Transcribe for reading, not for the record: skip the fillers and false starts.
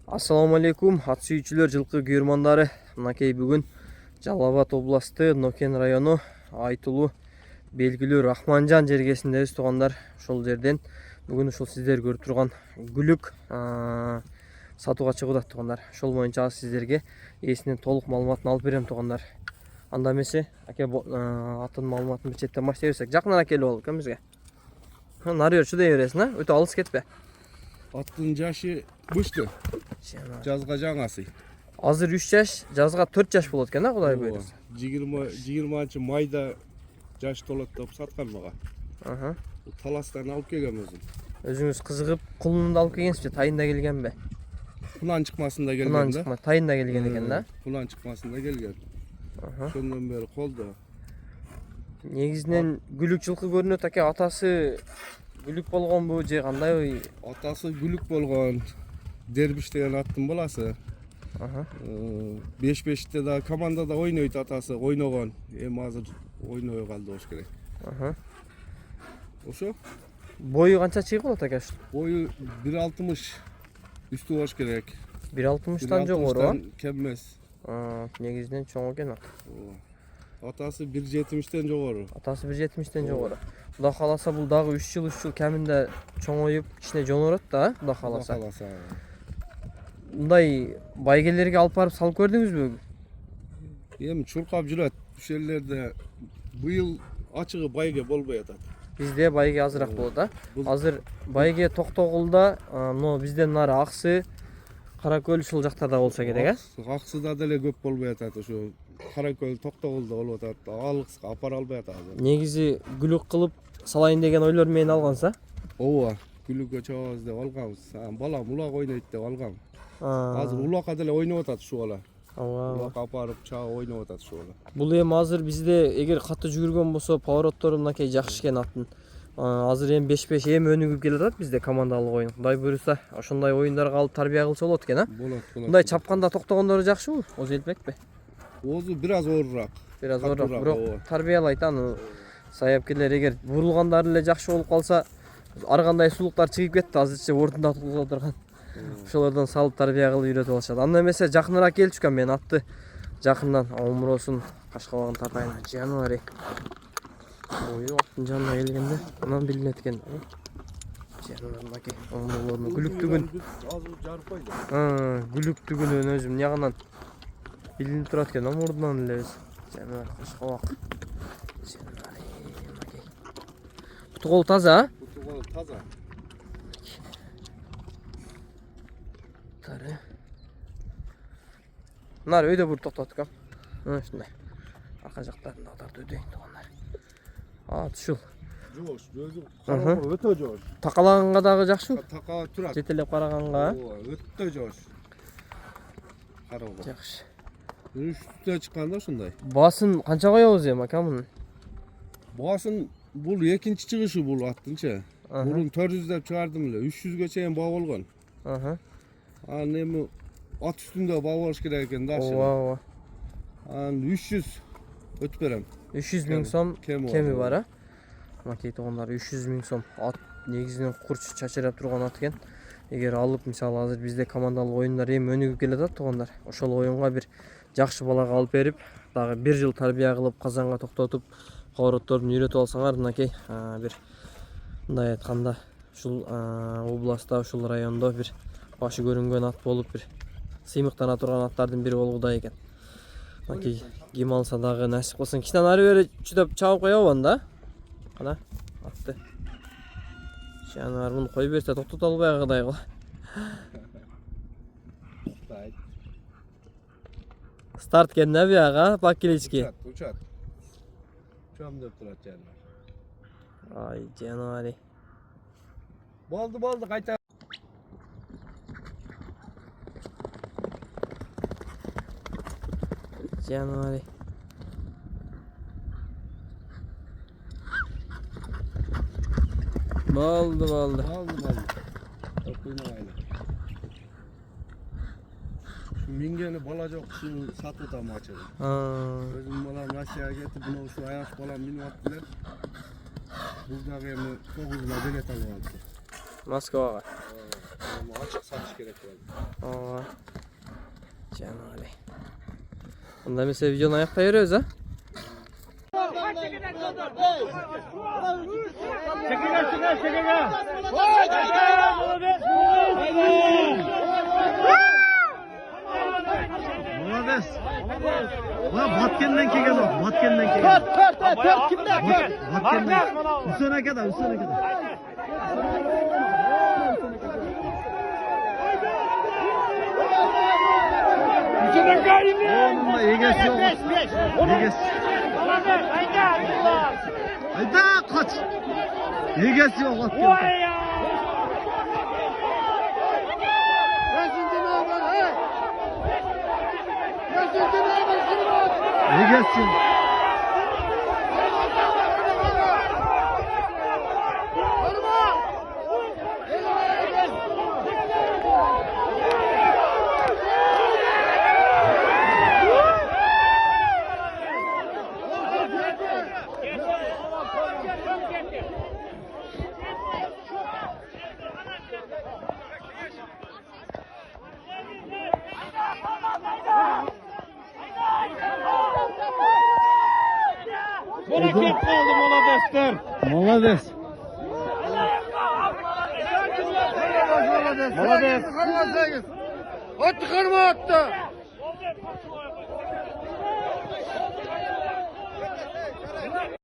Assalamu alaikum, ат сүйүүчүлөр, жылкы күйөрмандары. Мынакей бүгүн Жалал Абад областы Нокен району айтылуу белгилүү Рахманжан жергесиндебиз туугандар. Ошол жерден бүгүн ушул сиздер көрүп турган гүлүк сатууга чыгууда туугандар. Ошол боюнча сиздерге ээсинен толук маалыматын алып берем туугандар. Анда эмесе аке атын маалыматын бир четтен баштай берсек. Жакынара келип ал экен бизге. Нары бер чыдай бересиң, а? Өтө алыс кетпе. Аттың жашы бышты. Жазға жаңасы. Азыр 3 жаш, жазга 4 жаш болот экен, а Кудай буйруса. 20 майда жаш толот деп саткан мага. Таластан алып келген өзүм. Өзүңүз кызыгып, кулунду алып келгенсизби, тайында келгенби? Кунан чыкмасында келген Кунан да. чыкма, тайында келген экен да. Кунан чыкмасында келген. Ошондон бери колдо. Негизинен гүлүк жылкы көрүнөт аке, атасы гүлүк болгонбу же кандай? Атасы гүлүк болгон. Дербиш деген аттын баласы. 5-5'te da komandada oynuyordu atası, oynagan. Azır oynuyor kaldı hoş gerek. Oşo? Boyu kança çıkıp bolot ake? Boyu 1.60 üstü hoş gerek. 1.60'dan jogorу. 1.60'dan kemmez. Негизинен чоң экен. Atası 1.70'den jogorу. Атасы 1.70'den jogору. Кудай кааласа бул дагы 3 жыл кеминде чоңоюп, кичине жонорот да, Кудай кааласа. Мындай байгелерге алып барып салып көрдүңүзбү? Эми чуркап жүрөт. Ушул жерлерде быйыл ачыгы байге болбой атат. Бизде байге азыраак болот да. Азыр байге Токтогулда, бизден нары Аксы, Каракөл ушул жактарда болсо керек, а? Аксыда деле көп болбой атат. Ошо Каракөл, Токтогулда болуп атат. Алыска апара албай атат. Негизи гүлүк кылып салайын деген ойлор менен алганса? Ооба, гүлүккө чабабыз деп алганбыз. Балам улак ойнойт деп алгам. Азыр улакка деле ойноп атат ушул бала. Улакка апарып чагып ойноп атат ушул бала. Бул эми азыр бизде эгер катты жүгүргөн болсо, повороттору мынакей жакшы экен аттын. Азыр эми 5-5 эми өнүгүп келатат бизде командалык оюн. Кудай буйруса, ошондой оюндарга алып тарбия кылса болот экен, а? Болот. Мындай чапканда токтогондору жакшыбы? Озу элбекпи? Озу бир аз оорураак. Бирок тарбиялайт аны. Саяпкерлер эгер бурулгандары эле жакшы болуп калса, ар кандай сулуктар чыгып кетти, азырча ордунда тургузуп турган. Ошолордон салып тарбия кылып үйрөтүп алышат. Анда эмесе жакыныраак келчүкөн мен атты жакындан омуросун кашкабагын тартайын. Жануари. Ой, аттын жанына келгенде анан билинет экен. Жануармаки, омурлорну гүлүктүгүн. Азыр жарып койду. Гүлүктүгүнөн өзүм ягынан билинип турат экен, омурдунан эле биз. Жануар кашкабак. Жануари. Буту кол таза, а? Буту кол таза. Нар өйдө бур токтоттук, а? Ушундай. Арка жактарында тартып өтөйүн туугандар. Ушул. Жош, өзү караңгы өтө жош. Такалаганга дагы жакшыбы? Така турат. Жетелеп караганга. Өтө жош. Караңгы. Жакшы. Үстүнө чыкканда ушундай. Баасын канча коебуз эми ака мунун? Баасын бул экинчи чыгышы бул аттынчы. Бурун 400 деп чыгардым эле. 300ге чейин баа болгон. Анан эми ат үстүндө баа болуш керек экен да. Ооба. Анан 300 өтүп берем. 300 миң сом кеми бар, а? Макей туугандар 300 миң сом. Ат негизинен курч чачырап турган ат экен. Эгер алып, мисалы азыр бизде командалык оюндар эми өнүгүп келатат туугандар. Ошол оюнга бир жакшы балага алып берип, дагы 1 жыл тарбия кылып, казанга токтотуп, поворотторун үйрөтүп алсаңар, мынакей бир мындай айтканда ушул областта, ушул райондо бир башы көрүнгөн ат болуп, бир сыймыктана турган аттардын бири болгудай экен. Мынакей ким алса дагы насип кылсын. Кичинен ары бери чүдөп чабып коебу анда? Кана атты. Жануар муну кой берсе токтото албай кадай кыл. Старт кен да бияга, Бакилички. Учат. Чам деп турат жануар. Ай, Жануари. Болду, кайта. Жануари. Болду. Mingeni bala jok şu satı maçı. Özüm balam Rusya'ya getirip bunu şu ayak balam minip attılar. Burada emi 9'da bilet alып алды. Moskvaga. Ama açık satış gerek var. Aa. Cemali. Bunda mesela videonun ayakta yürüyoruz ha. Çekil. Молодец. Ulan Batkenden kegen o. Batkenden kegen. Tört kimden? Batkenden. Üstüne kadar, üstüne kadar. Oğlum da iyi geçiyor. İyi geç. Hayda kaç. İyi geçiyor Batkenden. İyi geçsin. Bereket oldu Molades'tir. Молодец. Molades. Attı kırma attı.